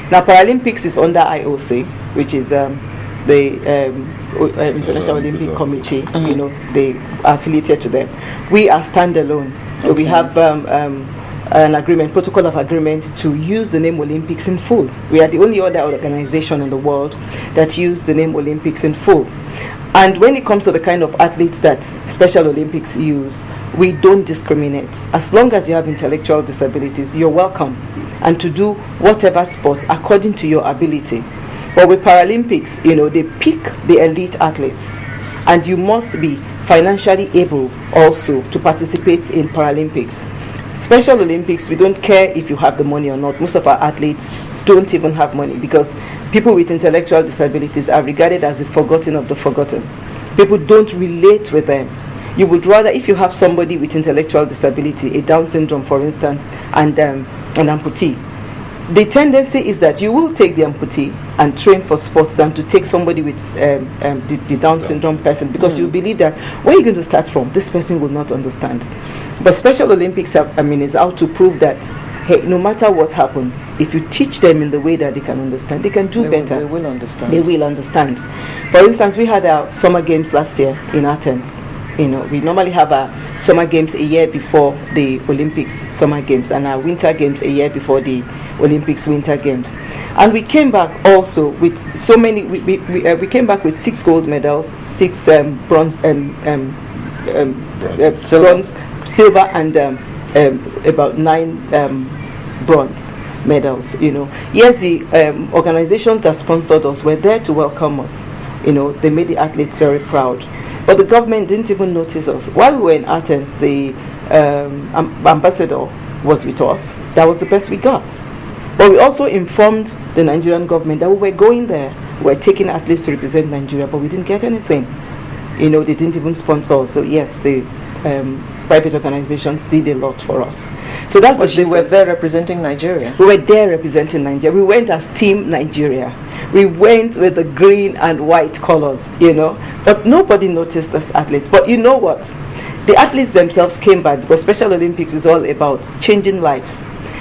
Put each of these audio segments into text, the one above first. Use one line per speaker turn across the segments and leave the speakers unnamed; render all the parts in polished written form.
Now, Paralympics is under IOC, which is the International Olympic Committee. You know, they are affiliated to them. We are standalone. So we have an agreement, protocol of agreement to use the name Olympics in full. We are the only other organization in the world that use the name Olympics in full. And when it comes to the kind of athletes that Special Olympics use, we don't discriminate. As long as you have intellectual disabilities, you're welcome, and to do whatever sports according to your ability. But with Paralympics, you know, they pick the elite athletes, and you must be financially able also to participate in Paralympics. Special Olympics, we don't care if you have the money or not. Most of our athletes don't even have money, because people with intellectual disabilities are regarded as the forgotten of the forgotten. People don't relate with them. You would rather, if you have somebody with intellectual disability, a Down syndrome for instance, and an amputee, the tendency is that you will take the amputee and train for sports than to take somebody with the Down syndrome person, because you believe that where you're going to start from, this person will not understand. But Special Olympics, is out to prove that, hey, no matter what happens, if you teach them in the way that they can understand, they can do better.
They will understand.
They will understand. For instance, we had our summer games last year in Athens. You know, we normally have our summer games a year before the Olympics summer games, and our winter games a year before the Olympics winter games. And we came back also with so many. We came back with 6 gold medals, 6 bronze, silver, and about 9 bronze medals. You know, yes, the organizations that sponsored us were there to welcome us. You know, they made the athletes very proud. But the government didn't even notice us. While we were in Athens, the ambassador was with us. That was the best we got. But we also informed the Nigerian government that we were going there. We were taking athletes to represent Nigeria, but we didn't get anything. You know, they didn't even sponsor us. So yes, the private organizations did a lot for us. So that's the difference.
You were there representing Nigeria?
We were there representing Nigeria. We went as Team Nigeria. We went with the green and white colors, you know. But nobody noticed us athletes. But you know what? The athletes themselves came back, because Special Olympics is all about changing lives.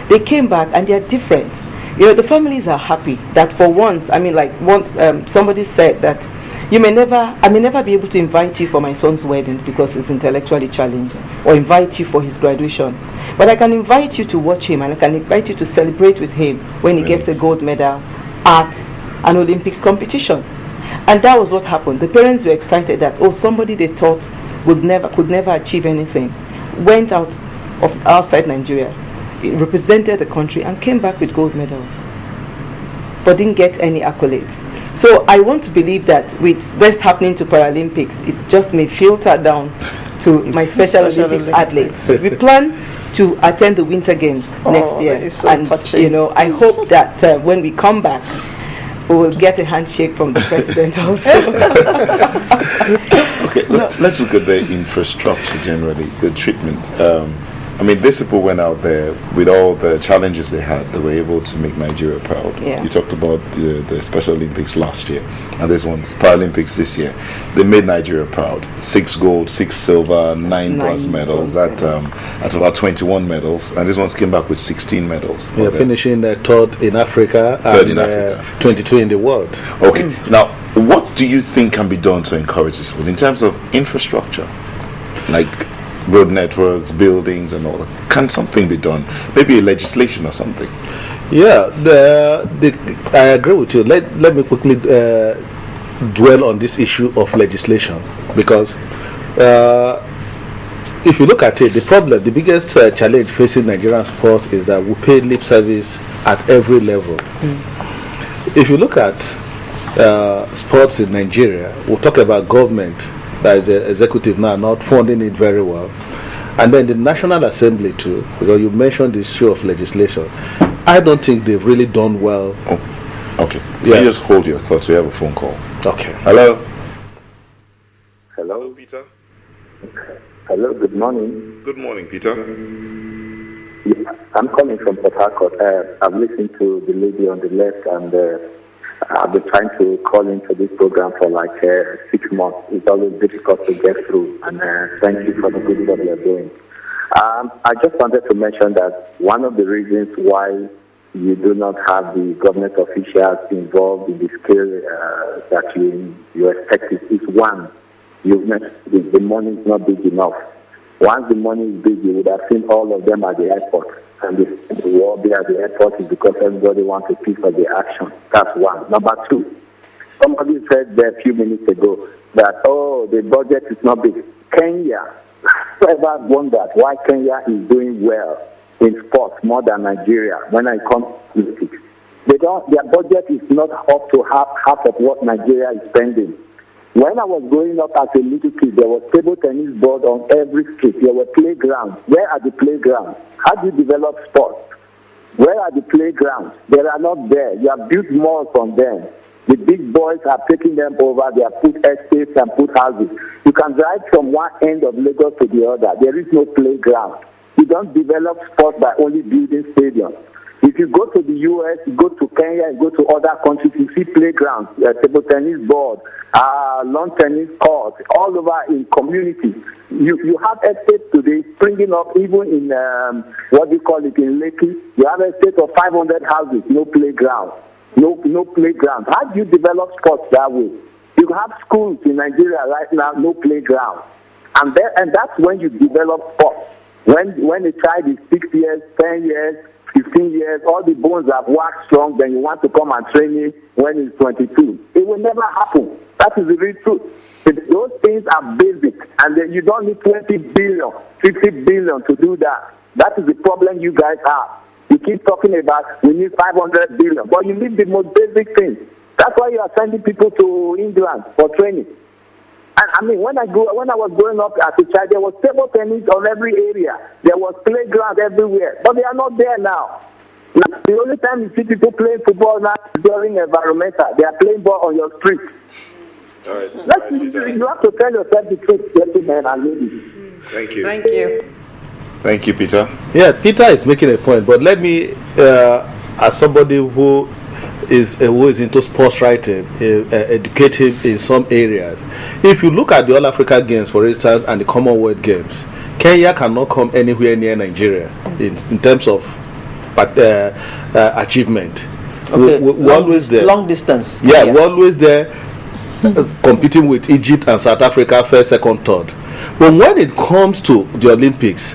They came back and they are different. You know, the families are happy that for once, somebody said that I may never be able to invite you for my son's wedding because he's intellectually challenged, or invite you for his graduation. But I can invite you to watch him, and I can invite you to celebrate with him when he gets a gold medal at an Olympics competition. And that was what happened. The parents were excited that, somebody they thought could never achieve anything went outside Nigeria, represented the country, and came back with gold medals, but didn't get any accolades. So I want to believe that with this happening to Paralympics, it just may filter down to my Special Olympics athletes. We plan to attend the Winter Games next year, and touching. You know, I hope that when we come back, we will get a handshake from the president also.
Okay, let's look at the infrastructure generally, the treatment. These people went out there with all the challenges they had. They were able to make Nigeria proud.
Yeah.
You talked about the Special Olympics last year, and this one's Paralympics this year. They made Nigeria proud. 6 gold, 6 silver, 9 bronze medals. That's about 21 medals, and this one's came back with 16 medals.
Yeah, finishing third in Africa,
third in Africa,
22 in the world.
Okay, now what do you think can be done to encourage this in terms of infrastructure, like road networks, buildings, and all that? Can something be done? Maybe legislation or something.
Yeah, I agree with you. Let me quickly dwell on this issue of legislation, because if you look at it, the biggest challenge facing Nigerian sports is that we pay lip service at every level. If you look at sports in Nigeria, we'll talk about government, that the executive now not funding it very well, and then the National Assembly too, because you mentioned the issue of legislation. I don't think they've really done well.
Okay. Yeah. You just hold your thoughts. We have a phone call.
Okay.
Hello.
Hello,
Peter.
Hello. Good morning.
Good morning, Peter.
Yeah, I'm calling from Port Harcourt. I've listened to the lady on the left, and I've been trying to call into this program for like 6 months. It's always difficult to get through, and thank you for the good job you're doing. I just wanted to mention that one of the reasons why you do not have the government officials involved in the scale that you expect. It's one. The money is not big enough. Once the money is big, you would have seen all of them at the airport. And the war there at the airport is because everybody wants a piece of the action. That's one. Number two, somebody said there a few minutes ago that, the budget is not big. Kenya, ever wondered why Kenya is doing well in sports more than Nigeria when it comes to politics? Their budget is not up to half of what Nigeria is spending. When I was growing up as a little kid, there was table tennis board on every street. There were playgrounds. Where are the playgrounds? How do you develop sports? Where are the playgrounds? They are not there. You have built malls on them. The big boys are taking them over. They have put estates and put houses. You can drive from one end of Lagos to the other. There is no playground. You don't develop sports by only building stadiums. If you go to the U.S., you go to Kenya, you go to other countries, you see playgrounds, table tennis board, lawn tennis courts, all over in communities. You have estates today springing up even in, in Lekki. You have estates of 500 houses, no playground. No playground. How do you develop sports that way? You have schools in Nigeria right now, no playground. And that's when you develop sports. When a child is 6 years, 10 years, 15 years, all the bones have waxed strong, then you want to come and train him when he's 22. It will never happen. That is the real truth. Those things are basic, and then you don't need 20 billion, 50 billion to do that. That is the problem you guys have. You keep talking about we need 500 billion, but you need the most basic things. That's why you are sending people to England for training. And I mean, when I was growing up as a child, there was table tennis on every area. There was playground everywhere, but they are not there now. The only time you see people playing football now is during environmental. They are playing ball on your street.
All right.
You have to tell yourself the truth, gentlemen and ladies.
Thank you.
Thank you.
Thank you, Peter.
Yeah, Peter is making a point, but let me, as somebody who is into sports writing, educate him in some areas. If you look at the All Africa Games, for instance, and the Commonwealth Games, Kenya cannot come anywhere near Nigeria in terms of achievement.
Okay.
We're always there.
Long distance.
Yeah, we're always there, competing with Egypt and South Africa, first, second, third. But when it comes to the Olympics,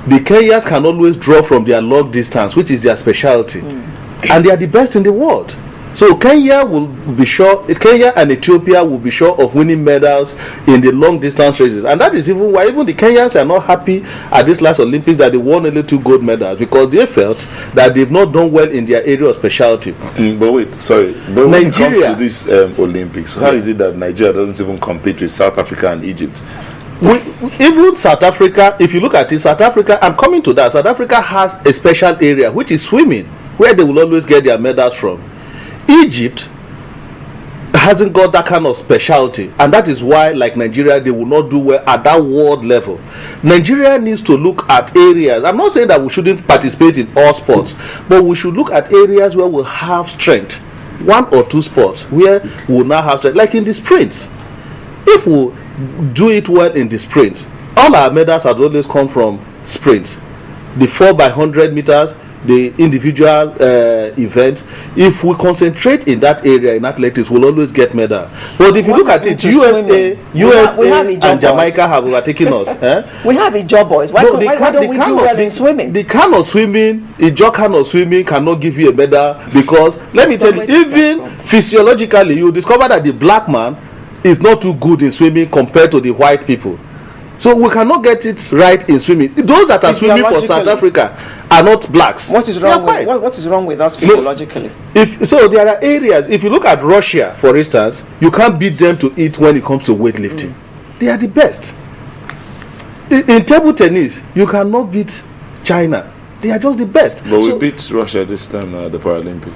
the Kenyans can always draw from their long distance, which is their specialty. And they are the best in the world. So Kenya and Ethiopia will be sure of winning medals in the long distance races. And that is even why even the Kenyans are not happy at this last Olympics that they won only 2 gold medals, because they felt that they've not done well in their area of specialty.
But wait, sorry. But when it comes to this Olympics, how is it that Nigeria doesn't even compete with South Africa and Egypt?
Even South Africa, if you look at it, South Africa, I'm coming to that. South Africa has a special area, which is swimming, where they will always get their medals from. Egypt hasn't got that kind of specialty, and that is why, like Nigeria, they will not do well at that world level. Nigeria needs to look at areas. I'm not saying that we shouldn't participate in all sports, but we should look at areas where we have strength. 1 or 2 sports where we will now have strength, like in the sprints. If we do it well in the sprints, all our medals have always come from sprints. The 4x100 meters, the individual event. If we concentrate in that area in athletics, we'll always get medal. But if you look at it, USA and Jamaica have overtaken us.
We have Ijaw boys. Why don't we do well in swimming?
The kind of swimming, cannot give you a medal, because let me tell you, even physiologically, you discover that the black man is not too good in swimming compared to the white people. So we cannot get it right in swimming. Those that are swimming for South Africa are not blacks.
What is wrong with us physiologically?
So there are areas. If you look at Russia, for instance, you can't beat them to it when it comes to weightlifting. They are the best. In table tennis, you cannot beat China. They are just the best.
But we beat Russia this time at the Paralympics.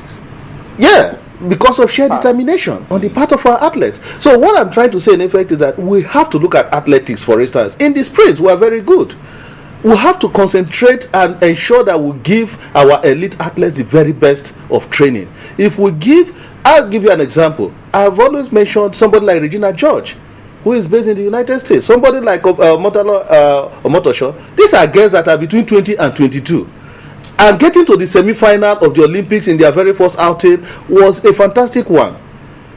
Yeah, because of sheer determination on the part of our athletes. So what I'm trying to say in effect is that we have to look at athletics, for instance. In the sprints, we are very good. We have to concentrate and ensure that we give our elite athletes the very best of training. I'll give you an example. I've always mentioned somebody like Regina George, who is based in the United States. Somebody like Omotosho. These are girls that are between 20 and 22. And getting to the semi-final of the Olympics in their very first outing was a fantastic one.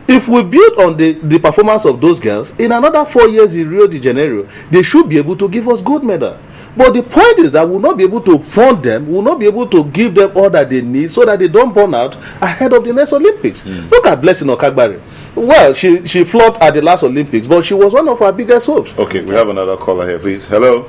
If we build on the performance of those girls, in another 4 years in Rio de Janeiro, they should be able to give us gold medal. But the point is that we'll not be able to fund them, we'll not be able to give them all that they need so that they don't burn out ahead of the next Olympics. Look at Blessing Okagbare. Well, she flopped at the last Olympics, but she was one of our biggest hopes.
Okay, we have another caller here, please. Hello.